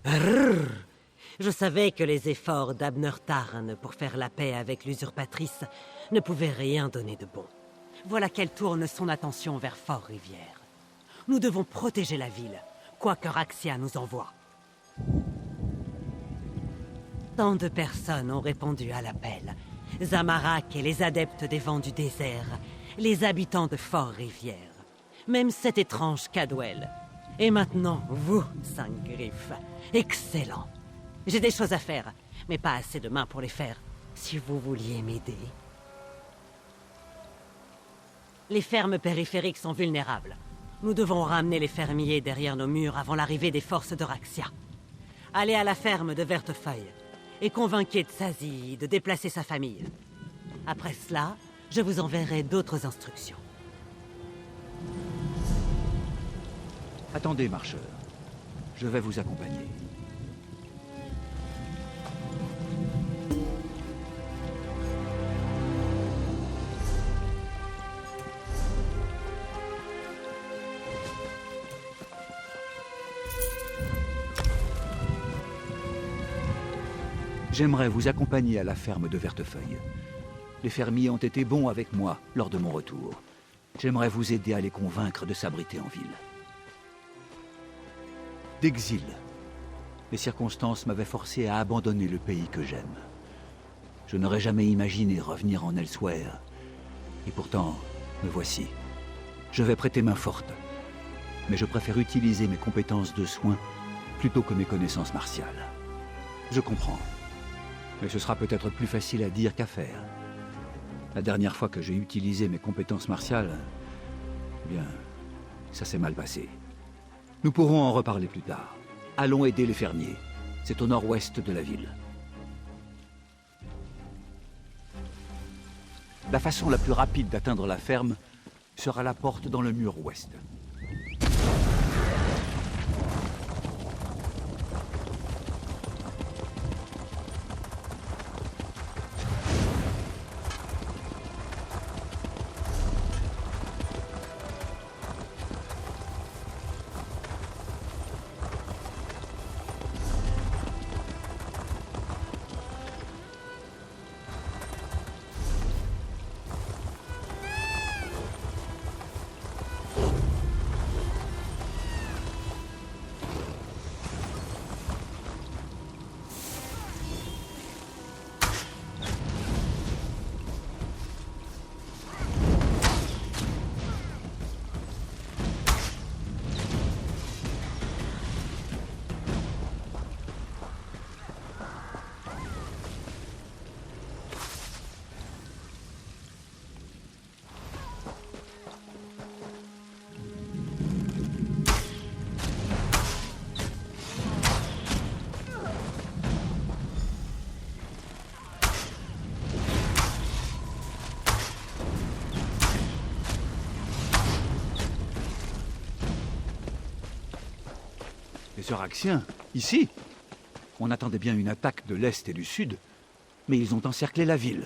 Rrrr. Je savais que les efforts d'Abner Tarn pour faire la paix avec l'usurpatrice ne pouvaient rien donner de bon. Voilà qu'elle tourne son attention vers Fort-Rivière. Nous devons protéger la ville, quoi que Raxia nous envoie. Tant de personnes ont répondu à l'appel. Zamarak et les adeptes des vents du désert, les habitants de Fort-Rivière, même cet étrange Cadwell. Et maintenant, vous, Cinq-Griffes. Excellent. J'ai des choses à faire, mais pas assez de mains pour les faire. Si vous vouliez m'aider... Les fermes périphériques sont vulnérables. Nous devons ramener les fermiers derrière nos murs avant l'arrivée des forces de Raxia. Allez à la ferme de Vertefeuille et convainquez Tsazi de déplacer sa famille. Après cela, je vous enverrai d'autres instructions. Attendez, marcheur. Je vais vous accompagner. J'aimerais vous accompagner à la ferme de Vertefeuille. Les fermiers ont été bons avec moi lors de mon retour. J'aimerais vous aider à les convaincre de s'abriter en ville. D'exil. Les circonstances m'avaient forcé à abandonner le pays que j'aime. Je n'aurais jamais imaginé revenir en Elsweyr. Et pourtant, me voici. Je vais prêter main forte. Mais je préfère utiliser mes compétences de soins plutôt que mes connaissances martiales. Je comprends. Mais ce sera peut-être plus facile à dire qu'à faire. La dernière fois que j'ai utilisé mes compétences martiales, eh bien, ça s'est mal passé. Nous pourrons en reparler plus tard. Allons aider les fermiers. C'est au nord-ouest de la ville. La façon la plus rapide d'atteindre la ferme sera la porte dans le mur ouest. Les Euraxiens, ici? On attendait bien une attaque de l'Est et du Sud, mais ils ont encerclé la ville.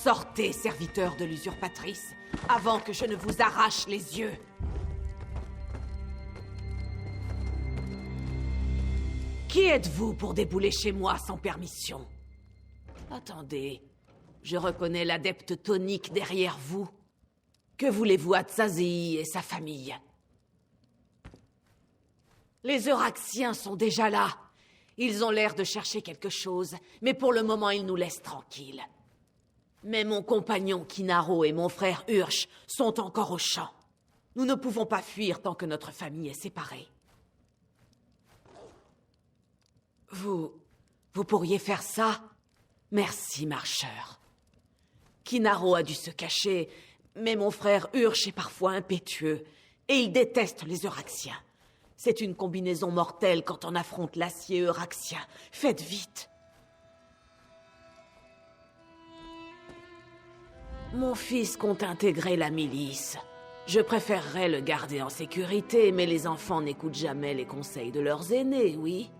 Sortez, serviteurs de l'usurpatrice, avant que je ne vous arrache les yeux. Qui êtes-vous pour débouler chez moi sans permission? Attendez, je reconnais l'adepte tonique derrière vous. Que voulez-vous à Tsazi et sa famille? Les Euraxiens sont déjà là. Ils ont l'air de chercher quelque chose, mais pour le moment ils nous laissent tranquilles. Mais mon compagnon Kinaro et mon frère Ursh sont encore au champ. Nous ne pouvons pas fuir tant que notre famille est séparée. Vous pourriez faire ça? Merci, marcheur. Kinaro a dû se cacher, mais mon frère Ursh est parfois impétueux, et il déteste les Euraxiens. C'est une combinaison mortelle quand on affronte l'acier euraxien. Faites vite. Mon fils compte intégrer la milice. Je préférerais le garder en sécurité, mais les enfants n'écoutent jamais les conseils de leurs aînés, oui?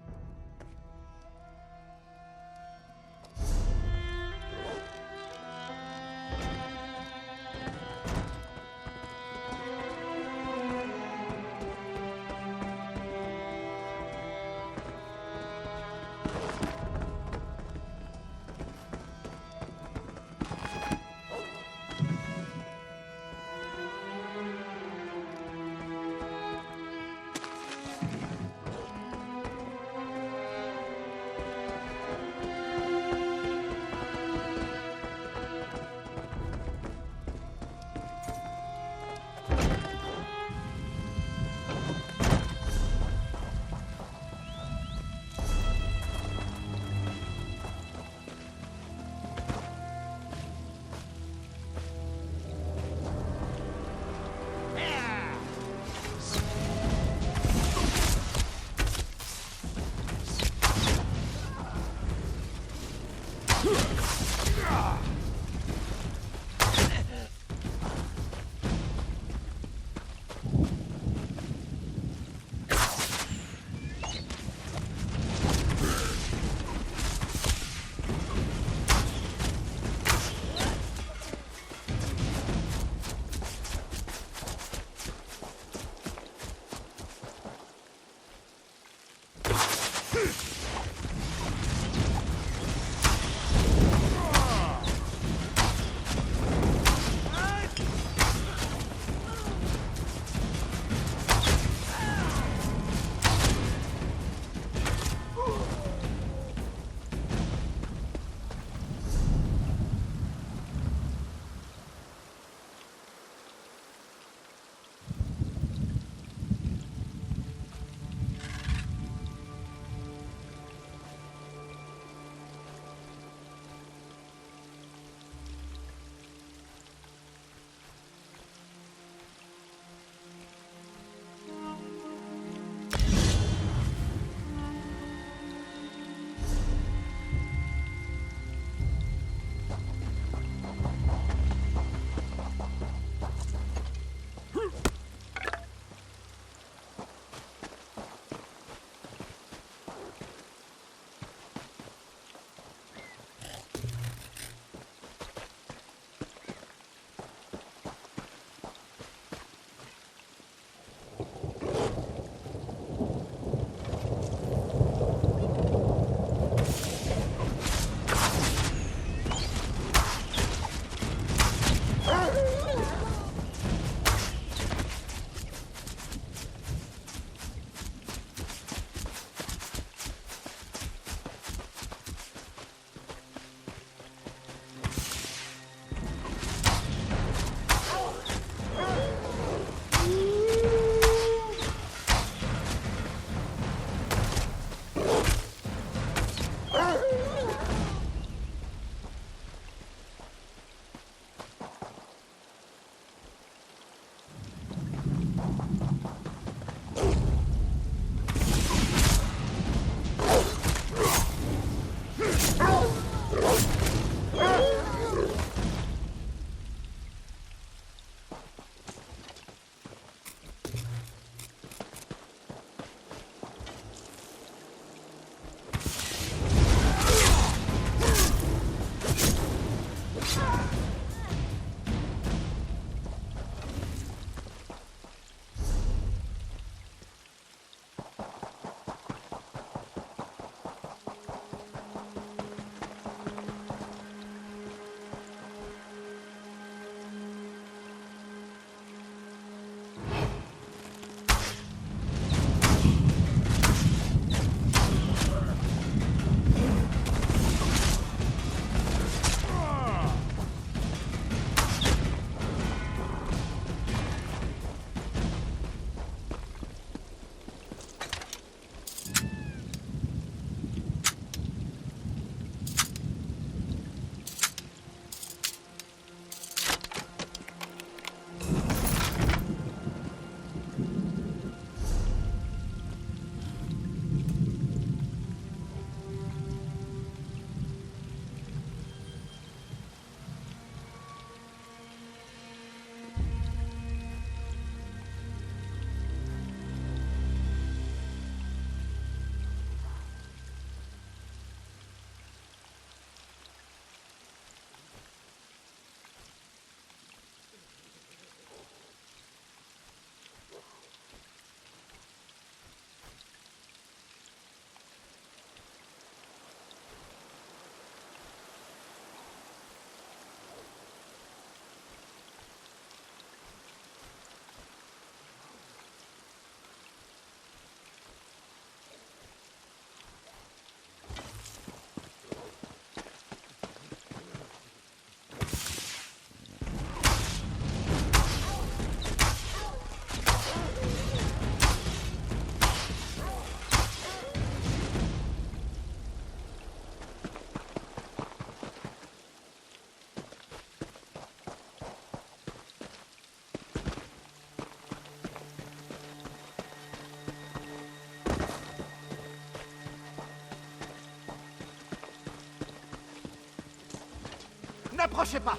N'approchez pas!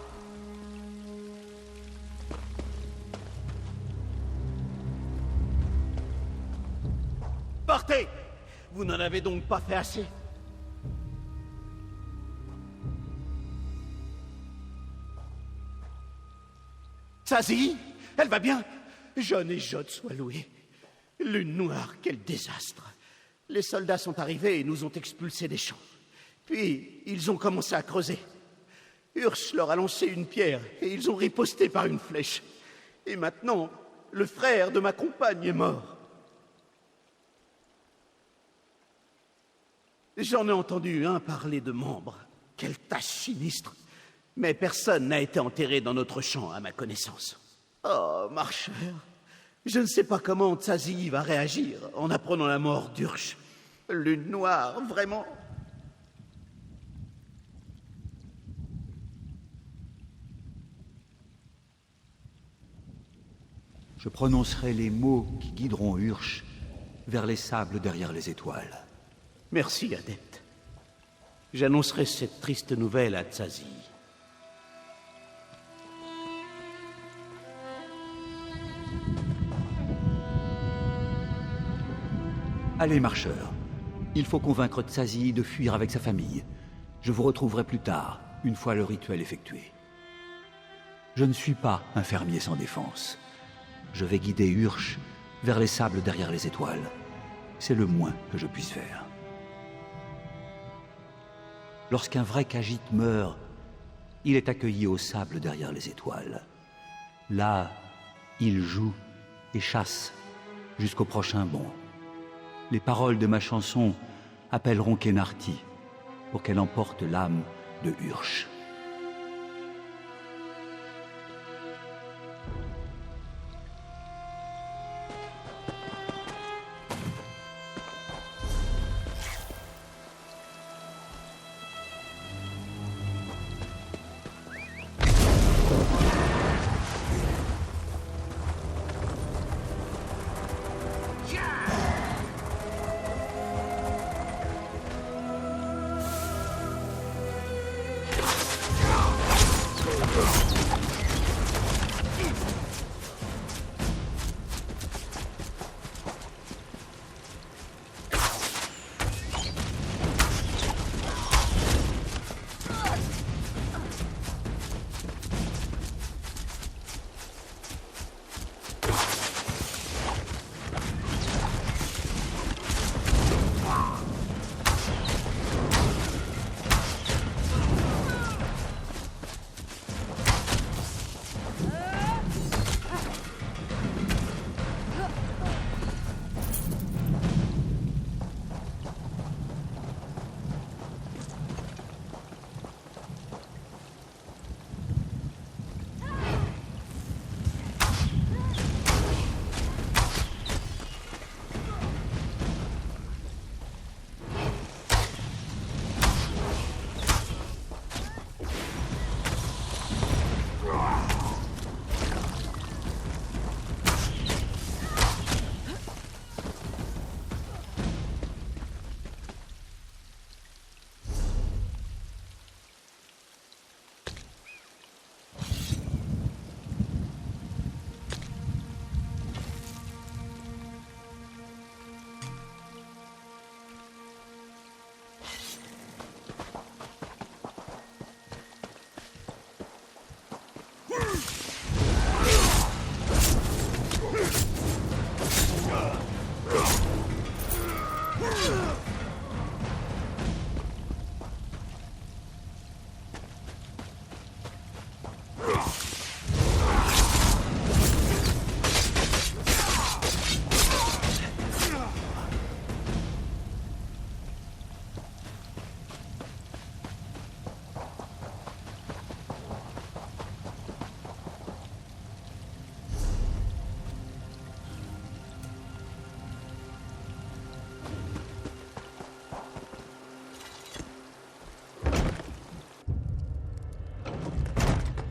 Partez! Vous n'en avez donc pas fait assez? Tzazi, elle va bien? Jeanne et Jod soient loués. Lune noire, quel désastre! Les soldats sont arrivés et nous ont expulsés des champs. Puis, ils ont commencé à creuser. Ursh leur a lancé une pierre et ils ont riposté par une flèche. Et maintenant, le frère de ma compagne est mort. J'en ai entendu un parler de membres. Quelle tâche sinistre! Mais personne n'a été enterré dans notre champ, à ma connaissance. Oh, marcheur, je ne sais pas comment Tzazi va réagir en apprenant la mort d'Ursh. Lune noire, vraiment. Je prononcerai les mots qui guideront Ursh vers les sables derrière les étoiles. Merci, adepte. J'annoncerai cette triste nouvelle à Tzazi. Allez, marcheurs. Il faut convaincre Tzazi de fuir avec sa famille. Je vous retrouverai plus tard, une fois le rituel effectué. Je ne suis pas un fermier sans défense. Je vais guider Ursh vers les sables derrière les étoiles. C'est le moins que je puisse faire. Lorsqu'un vrai Khajiit meurt, il est accueilli au sable derrière les étoiles. Là, il joue et chasse jusqu'au prochain bond. Les paroles de ma chanson appelleront Khenarti pour qu'elle emporte l'âme de Ursh.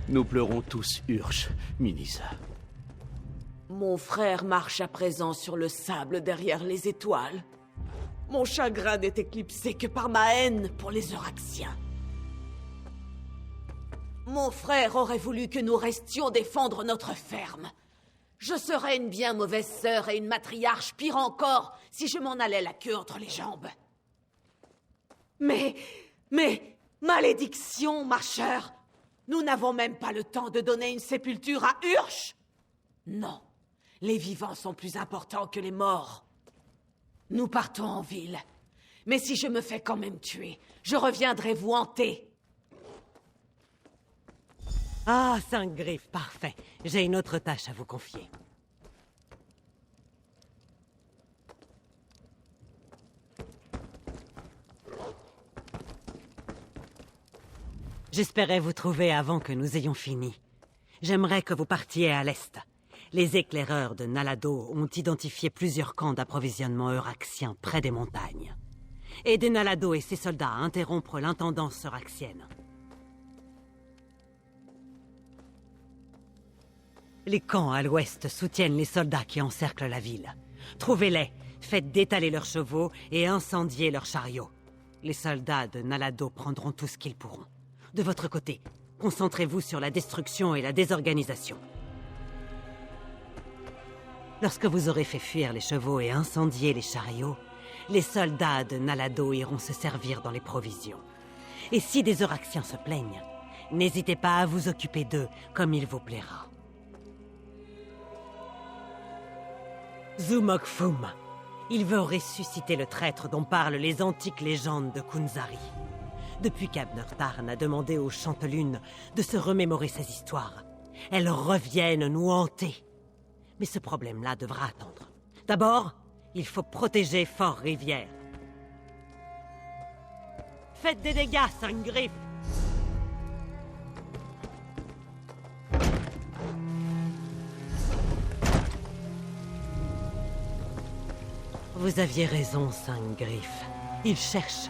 Nous pleurons tous Ursh, Minisa. Mon frère marche à présent sur le sable derrière les étoiles. Mon chagrin n'est éclipsé que par ma haine pour les Euraxiens. Mon frère aurait voulu que nous restions défendre notre ferme. Je serais une bien mauvaise sœur et une matriarche, pire encore, si je m'en allais la queue entre les jambes. Mais, malédiction, marcheur! Nous n'avons même pas le temps de donner une sépulture à Ursh! Non, les vivants sont plus importants que les morts. Nous partons en ville. Mais si je me fais quand même tuer, je reviendrai vous hanter. Ah, Saint-Griffe, parfait. J'ai une autre tâche à vous confier. J'espérais vous trouver avant que nous ayons fini. J'aimerais que vous partiez à l'est. Les éclaireurs de Nalado ont identifié plusieurs camps d'approvisionnement euraxien près des montagnes. Aidez Nalado et ses soldats à interrompre l'intendance euraxienne. Les camps à l'ouest soutiennent les soldats qui encerclent la ville. Trouvez-les, faites détaler leurs chevaux et incendiez leurs chariots. Les soldats de Nalado prendront tout ce qu'ils pourront. De votre côté, concentrez-vous sur la destruction et la désorganisation. Lorsque vous aurez fait fuir les chevaux et incendié les chariots, les soldats de Nalado iront se servir dans les provisions. Et si des Euraxiens se plaignent, n'hésitez pas à vous occuper d'eux comme il vous plaira. Zumokfum. Il veut ressusciter le traître dont parlent les antiques légendes de Kunzari. Depuis qu'Abner Tarn a demandé aux Chantelunes de se remémorer ces histoires, elles reviennent nous hanter. Mais ce problème-là devra attendre. D'abord, il faut protéger Fort-Rivière. Faites des dégâts, Saint-Griffe! Vous aviez raison, Saint-Griffe. Il cherche.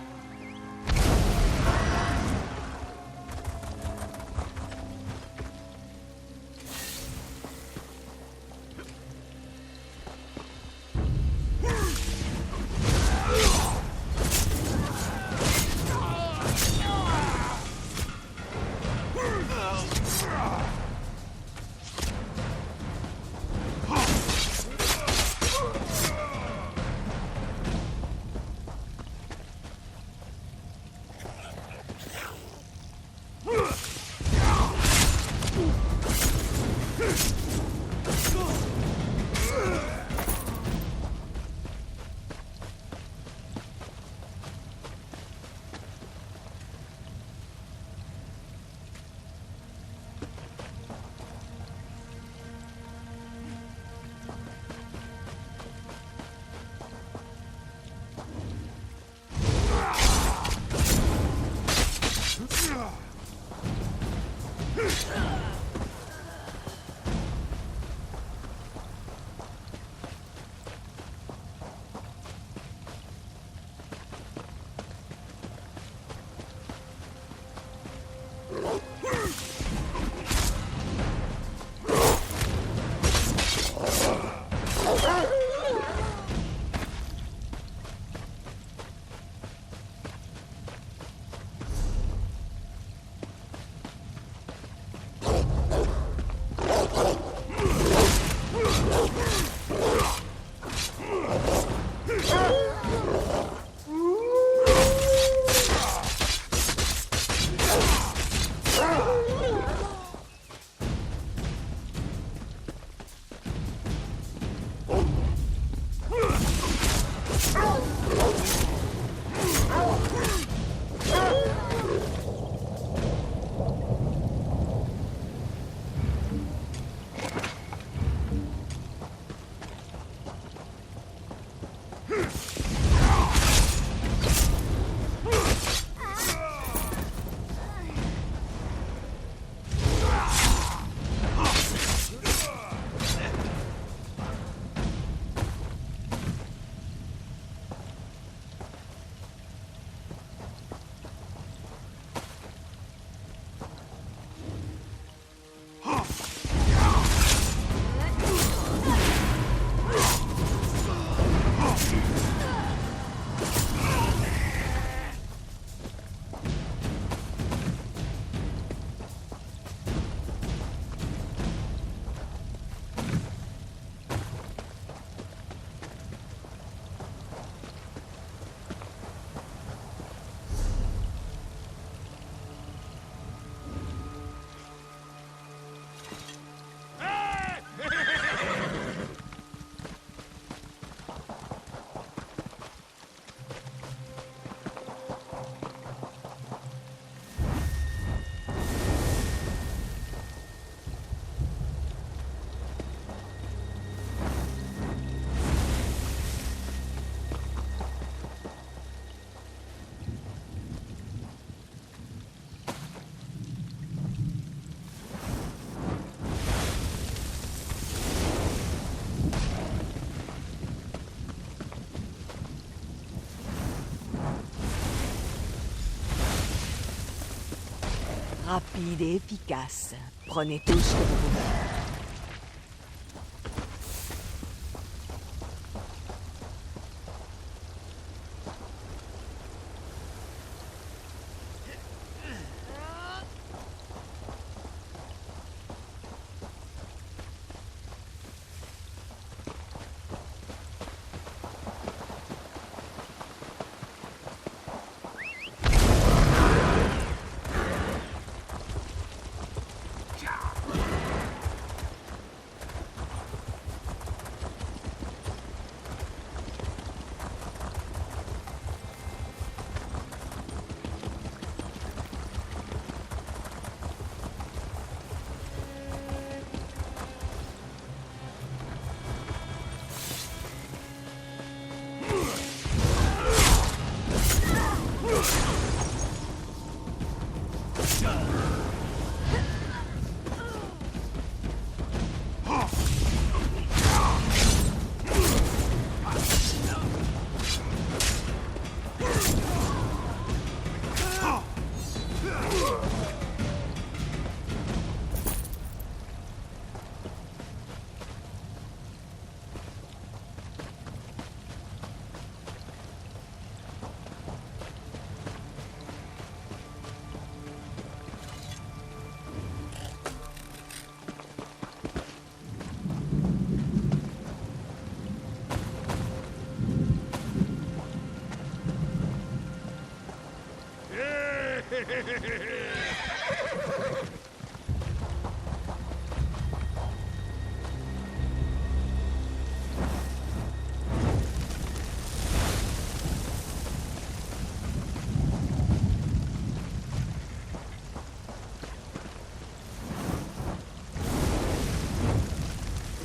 rapide et efficace. Prenez tout ce que vous pouvez.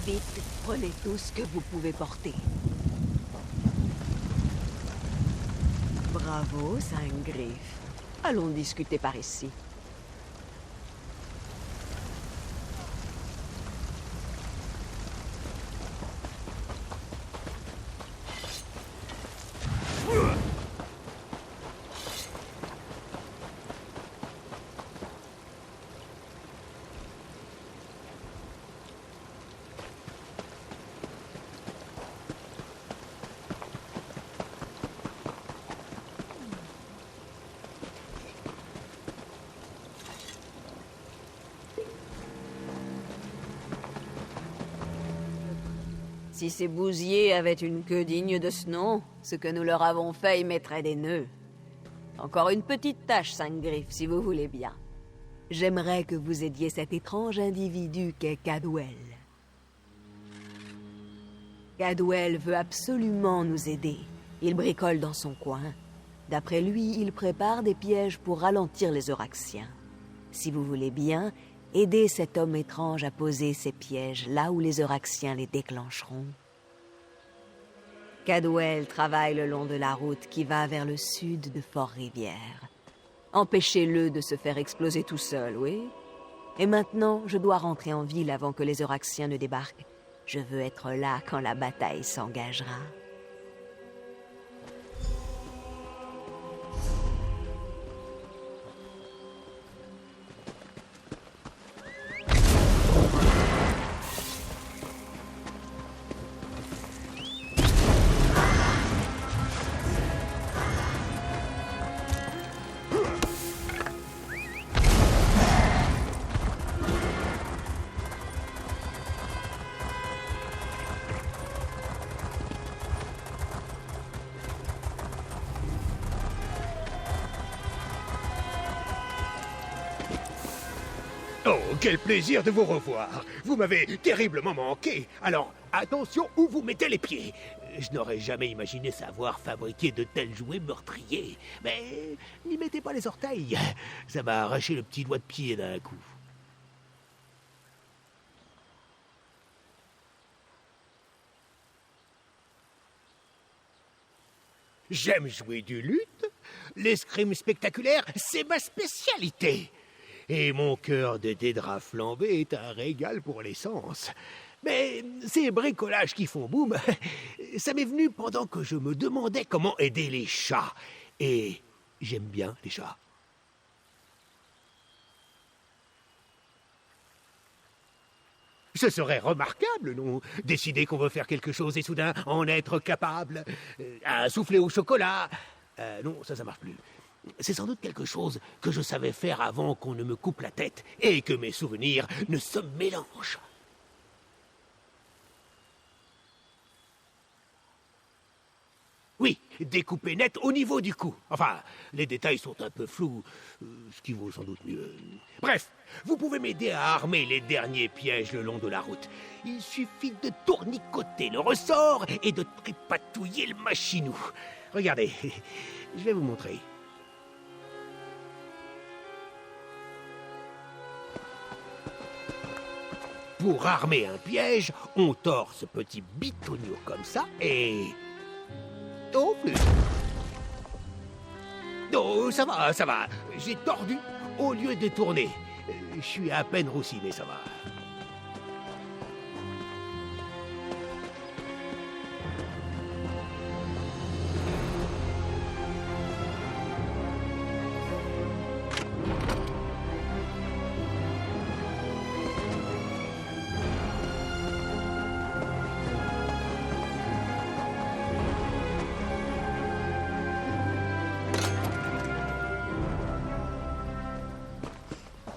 Vite, prenez tout ce que vous pouvez porter. Bravo, Saint-Griff. Allons discuter par ici. Si ces bousiers avaient une queue digne de ce nom, ce que nous leur avons fait y mettrait des nœuds. Encore une petite tâche, Saint-Griff, si vous voulez bien. J'aimerais que vous aidiez cet étrange individu qu'est Cadwell. Cadwell veut absolument nous aider. Il bricole dans son coin. D'après lui, il prépare des pièges pour ralentir les Euraxiens. Si vous voulez bien, aidez cet homme étrange à poser ses pièges là où les Euraxiens les déclencheront. Cadwell travaille le long de la route qui va vers le sud de Fort-Rivière. Empêchez-le de se faire exploser tout seul, oui? Et maintenant, je dois rentrer en ville avant que les Euraxiens ne débarquent. Je veux être là quand la bataille s'engagera. Oh, quel plaisir de vous revoir. Vous m'avez terriblement manqué. Alors, attention où vous mettez les pieds. Je n'aurais jamais imaginé savoir fabriquer de tels jouets meurtriers. Mais n'y mettez pas les orteils. Ça m'a arraché le petit doigt de pied d'un coup. J'aime jouer du luth. L'escrime spectaculaire, c'est ma spécialité. Et mon cœur de dédra flambé est un régal pour les sens. Mais ces bricolages qui font boum, ça m'est venu pendant que je me demandais comment aider les chats. Et j'aime bien les chats. Ce serait remarquable, non? Décider qu'on veut faire quelque chose et soudain en être capable. Un soufflé au chocolat. Non, ça marche plus. C'est sans doute quelque chose que je savais faire avant qu'on ne me coupe la tête et que mes souvenirs ne se mélangent. Oui, découpé net au niveau du cou. Enfin, les détails sont un peu flous, ce qui vaut sans doute mieux. Bref, vous pouvez m'aider à armer les derniers pièges le long de la route. Il suffit de tournicoter le ressort et de tripatouiller le machinou. Regardez, je vais vous montrer. Pour armer un piège, on tord ce petit bitonio comme ça et... Oh, plus. Oh, ça va. J'ai tordu au lieu de tourner. Je suis à peine roussi, mais ça va.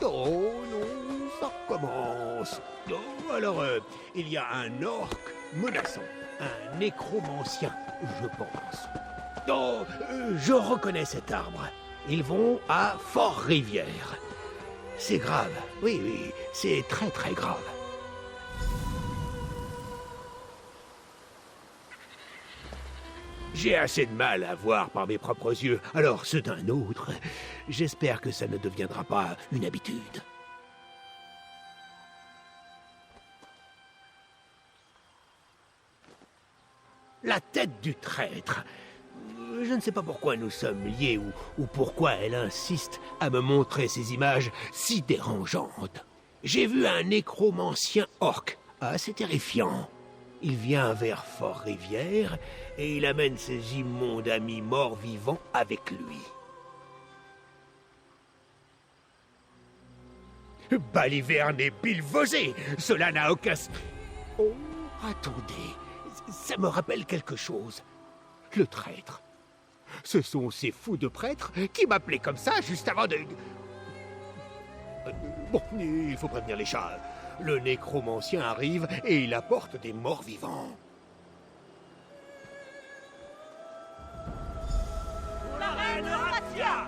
Oh non, ça recommence. Oh, alors, il y a un orc menaçant, un nécromancien, je pense. Oh, je reconnais cet arbre. Ils vont à Fort-Rivière. C'est grave, oui, c'est très très grave. J'ai assez de mal à voir par mes propres yeux, alors ceux d'un autre, j'espère que ça ne deviendra pas une habitude. La tête du traître. Je ne sais pas pourquoi nous sommes liés ou pourquoi elle insiste à me montrer ces images si dérangeantes. J'ai vu un nécromancien orc, assez terrifiant. Il vient vers Fort-Rivière et il amène ses immondes amis morts-vivants avec lui. Baliverne et Bilvosé, cela n'a aucun... Oh, attendez, ça me rappelle quelque chose. Le traître. Ce sont ces fous de prêtres qui m'appelaient comme ça juste avant de... Bon, il faut prévenir les chats. Le nécromancien arrive et il apporte des morts vivants. Pour la reine Ratia!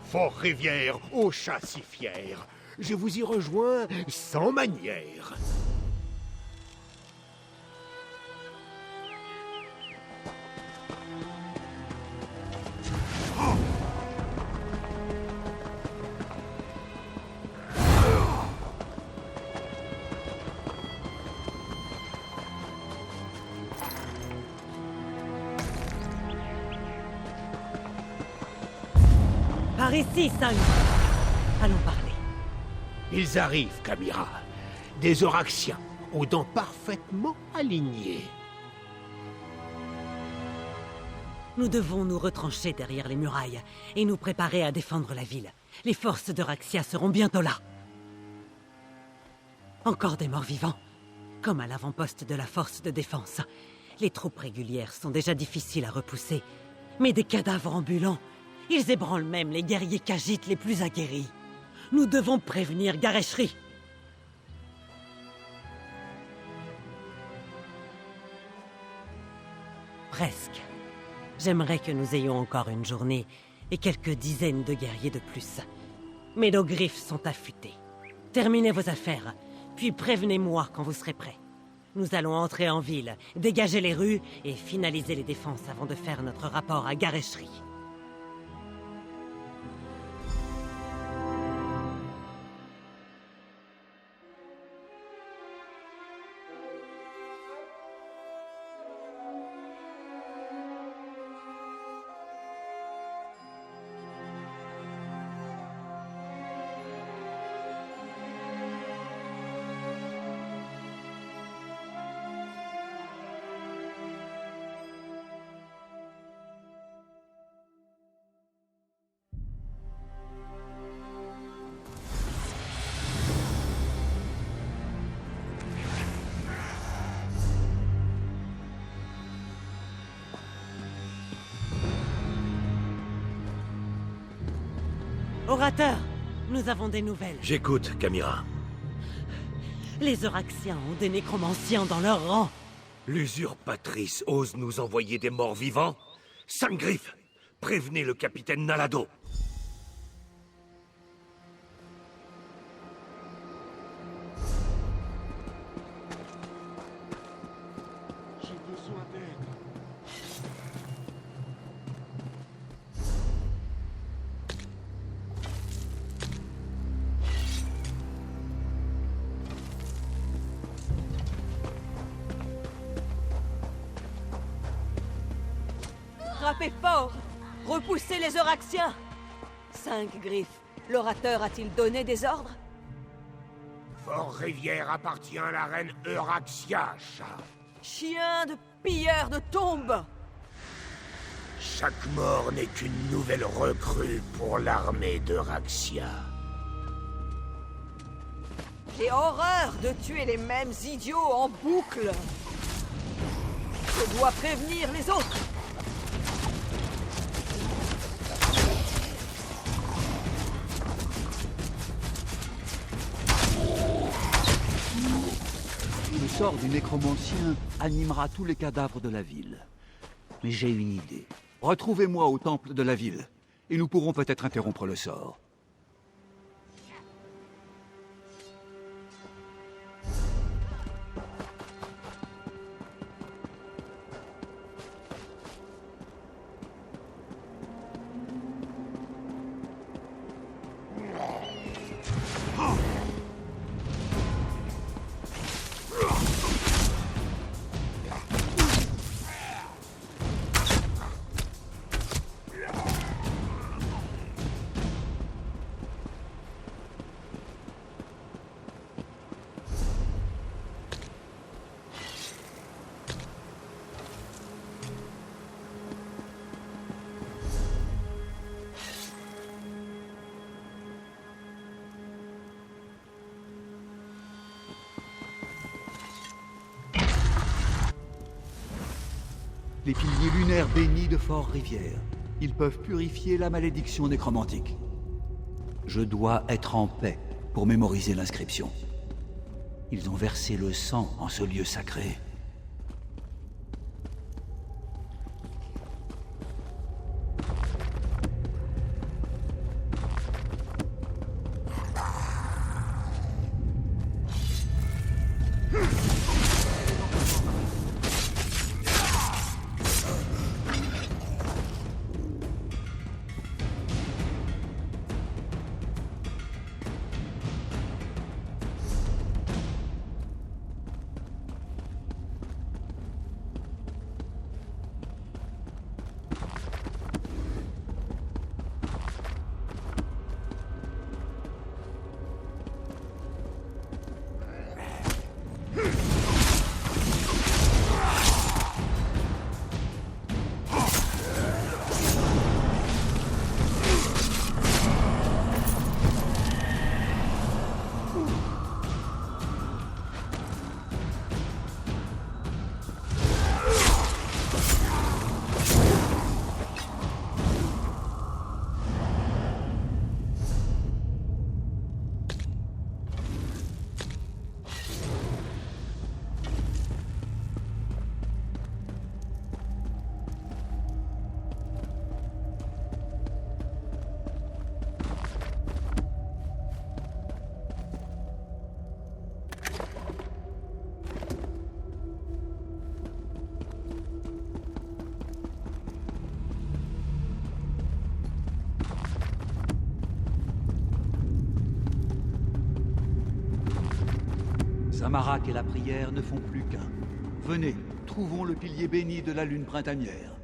Fort-Rivière, aux chats si fiers. Je vous y rejoins sans manière. Par ici, Sang. Allons parler. Ils arrivent, Camira. Des Oraxiens, aux dents parfaitement alignées. Nous devons nous retrancher derrière les murailles et nous préparer à défendre la ville. Les forces d'Euraxia seront bientôt là. Encore des morts vivants, comme à l'avant-poste de la force de défense. Les troupes régulières sont déjà difficiles à repousser, mais des cadavres ambulants, ils ébranlent même les guerriers Khajiit les plus aguerris. Nous devons prévenir Gareshri. Presque. J'aimerais que nous ayons encore une journée et quelques dizaines de guerriers de plus. Mais nos griffes sont affûtées. Terminez vos affaires, puis prévenez-moi quand vous serez prêts. Nous allons entrer en ville, dégager les rues et finaliser les défenses avant de faire notre rapport à Gareshri. Orateur, nous avons des nouvelles. J'écoute, Camira. Les Euraxiens ont des nécromanciens dans leur rang. L'usurpatrice ose nous envoyer des morts vivants? Sainte-Griffe, prévenez le capitaine Nalado. J'ai besoin d'aide. Frappez fort! Repoussez les Euraxiens! Sainte-Griffe, l'orateur a-t-il donné des ordres? Fort-Rivière appartient à la reine Euraxia, chat. Chien de pilleur de tombes! Chaque mort n'est qu'une nouvelle recrue pour l'armée d'Euraxia. J'ai horreur de tuer les mêmes idiots en boucle! Je dois prévenir les autres! Le sort du nécromancien animera tous les cadavres de la ville. Mais j'ai une idée. Retrouvez-moi au temple de la ville, et nous pourrons peut-être interrompre le sort. Les piliers lunaires bénis de Fort-Rivière. Ils peuvent purifier la malédiction nécromantique. Je dois être en paix pour mémoriser l'inscription. Ils ont versé le sang en ce lieu sacré. Samarak et la prière ne font plus qu'un. Venez, trouvons le pilier béni de la lune printanière.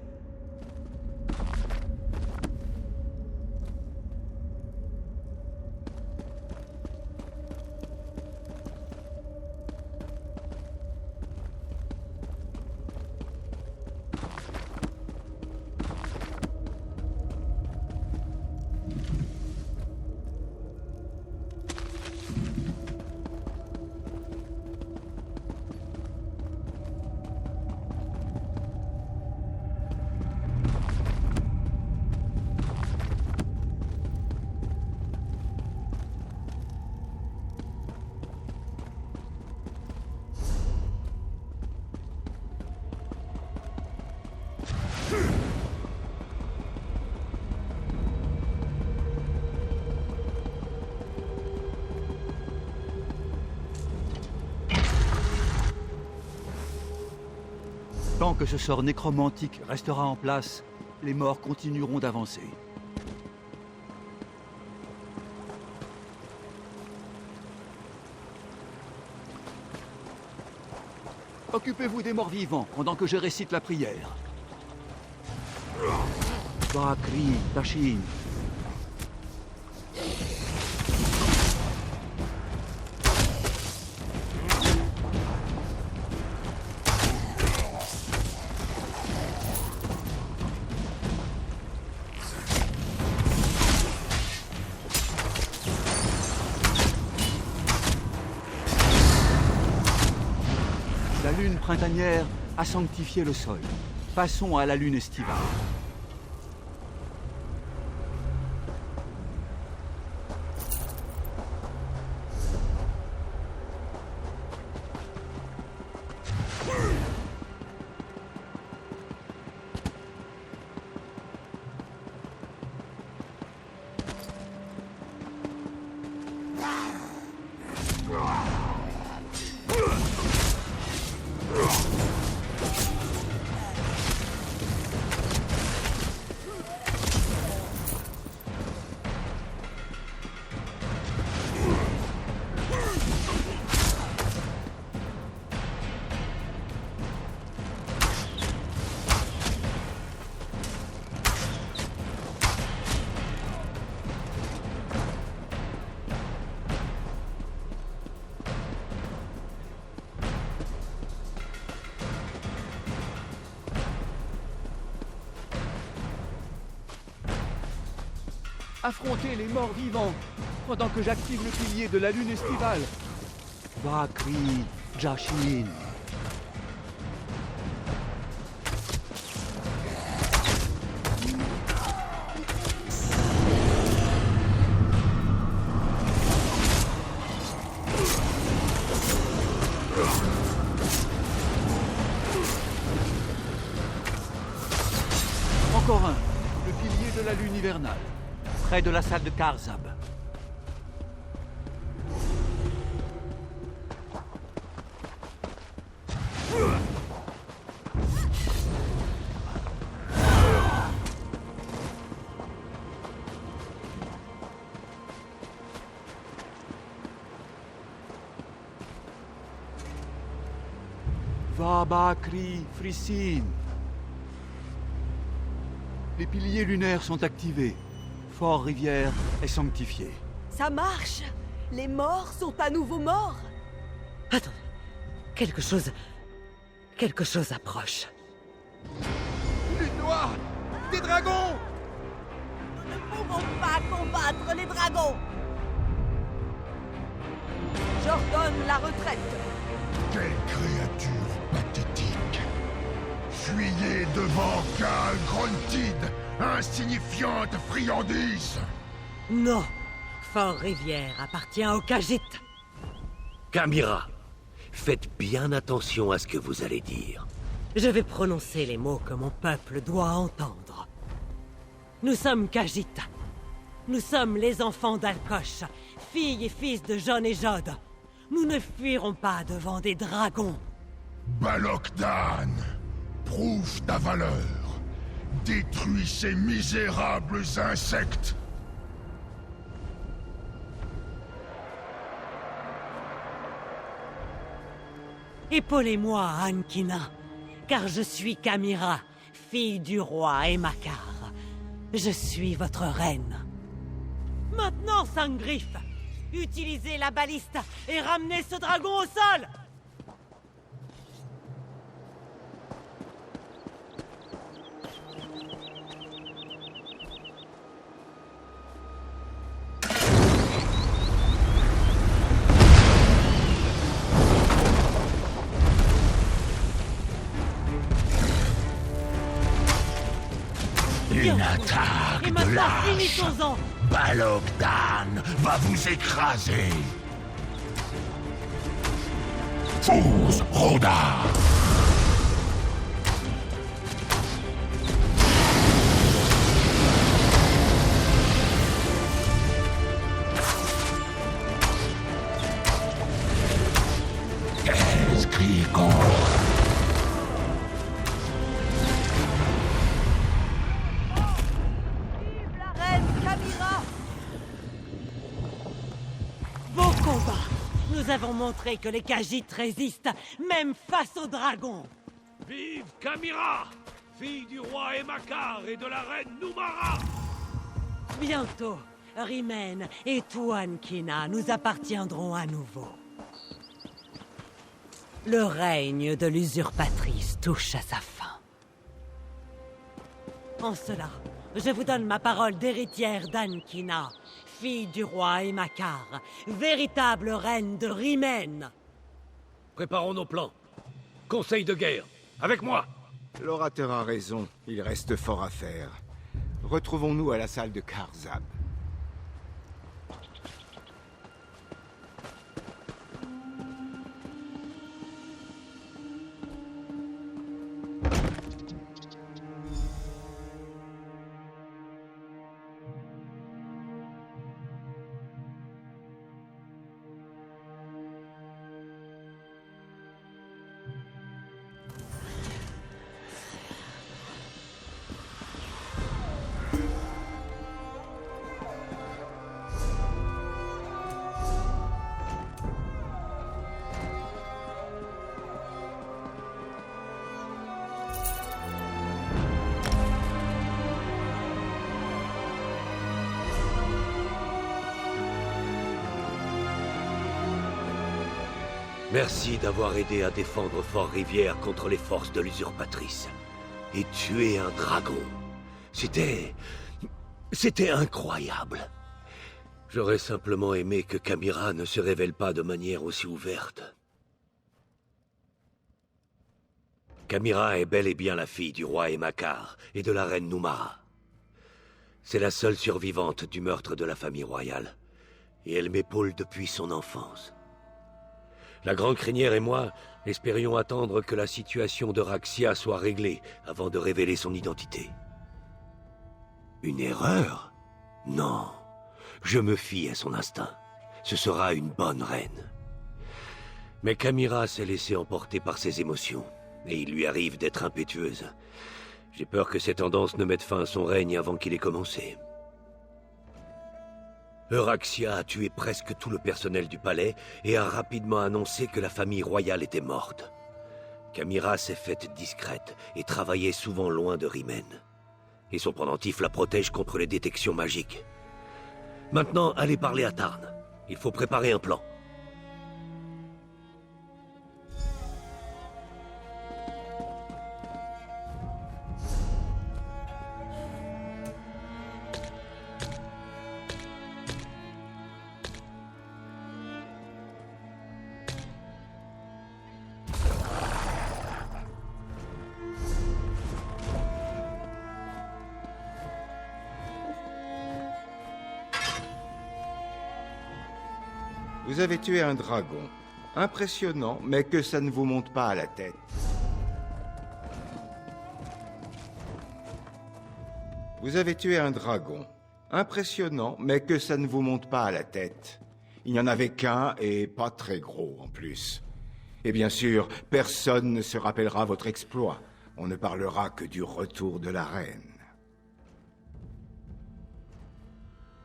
Tant que ce sort nécromantique restera en place, les morts continueront d'avancer. Occupez-vous des morts vivants pendant que je récite la prière. Bakri, Tashin. La lune printanière a sanctifié le sol. Passons à la lune estivale. Affrontez les morts vivants pendant que j'active le pilier de la lune estivale. Bakri, Jashin. Encore un, le pilier de la lune hivernale. Près de la salle de Karzab. Va Bakri, Frisin. Les piliers lunaires sont activés. Fort-Rivière est sanctifié. Ça marche! Les morts sont à nouveau morts! Attends. Quelque chose approche. Lune noire! Des dragons! Nous ne pouvons pas combattre les dragons! J'ordonne la retraite! Quelle créature pathétique! Fuyez devant Khal Grontid, insignifiante friandise! Non! Fort-Rivière appartient au Khajiit. Kamira, faites bien attention à ce que vous allez dire. Je vais prononcer les mots que mon peuple doit entendre. Nous sommes Khajiit. Nous sommes les enfants d'Alkosh, filles et fils de Jon et Jod. Nous ne fuirons pas devant des dragons. Balokdan, prouve ta valeur. Détruis ces misérables insectes. Épaulez-moi, Ankina, car je suis Kamira, fille du roi Emakar. Je suis votre reine. Maintenant, Sangrif, utilisez la baliste et ramenez ce dragon au sol! Une attaque Et de maintenant, lâche. finissons-en! Balokdan va vous écraser. Fous, Roda. Escricon. Nous avons montré que les Khajiits résistent, même face aux dragons. Vive Kamira, fille du roi Emakar et de la reine Numara! Bientôt, Rimen et Tuan Kina nous appartiendront à nouveau. Le règne de l'usurpatrice touche à sa fin. En cela, je vous donne ma parole d'héritière d'Ankina, fille du roi Emakar, véritable reine de Rimen. Préparons nos plans. Conseil de guerre, avec moi! L'orateur a raison, il reste fort à faire. Retrouvons-nous à la salle de Karzab. Merci d'avoir aidé à défendre Fort-Rivière contre les forces de l'usurpatrice. Et tuer un dragon. C'était incroyable. J'aurais simplement aimé que Kamira ne se révèle pas de manière aussi ouverte. Kamira est bel et bien la fille du roi Emakar et de la reine Numara. C'est la seule survivante du meurtre de la famille royale. Et elle m'épaule depuis son enfance. La Grande Crinière et moi espérions attendre que la situation de Raxia soit réglée avant de révéler son identité. Une erreur? Non. Je me fie à son instinct. Ce sera une bonne reine. Mais Kamira s'est laissée emporter par ses émotions, et il lui arrive d'être impétueuse. J'ai peur que ces tendances ne mettent fin à son règne avant qu'il ait commencé. Euraxia a tué presque tout le personnel du palais et a rapidement annoncé que la famille royale était morte. Kamira s'est faite discrète et travaillait souvent loin de Rimen. Et son pendentif la protège contre les détections magiques. Maintenant, allez parler à Tarn. Il faut préparer un plan. Vous avez tué un dragon. Impressionnant, mais que ça ne vous monte pas à la tête. Vous avez tué un dragon. Impressionnant, mais que ça ne vous monte pas à la tête. Il n'y en avait qu'un, et pas très gros en plus. Et bien sûr, personne ne se rappellera votre exploit. On ne parlera que du retour de la reine.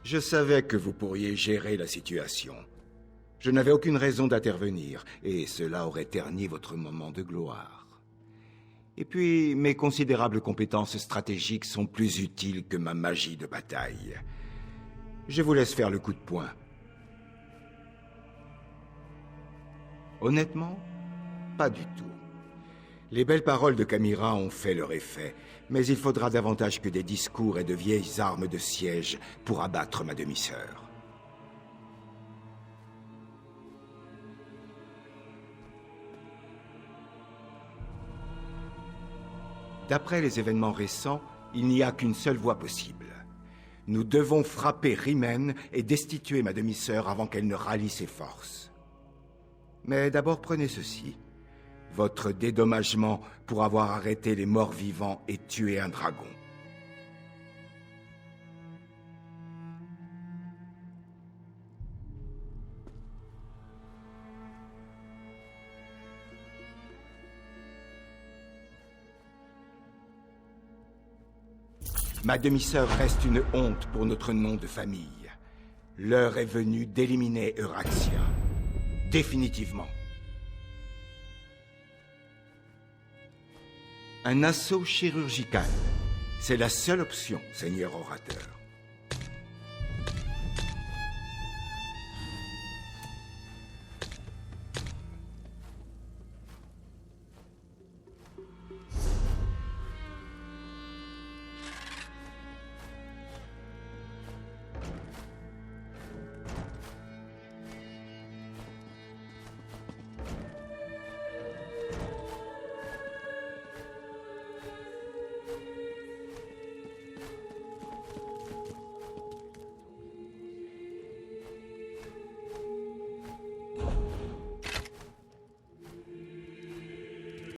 Je savais que vous pourriez gérer la situation. Je n'avais aucune raison d'intervenir, et cela aurait terni votre moment de gloire. Et puis, mes considérables compétences stratégiques sont plus utiles que ma magie de bataille. Je vous laisse faire le coup de poing. Honnêtement, pas du tout. Les belles paroles de Kamira ont fait leur effet, mais il faudra davantage que des discours et de vieilles armes de siège pour abattre ma demi-sœur. D'après les événements récents, il n'y a qu'une seule voie possible. Nous devons frapper Rimen et destituer ma demi-sœur avant qu'elle ne rallie ses forces. Mais d'abord prenez ceci. Votre dédommagement pour avoir arrêté les morts vivants et tué un dragon. Ma demi-sœur reste une honte pour notre nom de famille. L'heure est venue d'éliminer Euraxia. définitivement. Un assaut chirurgical, c'est la seule option, Seigneur orateur.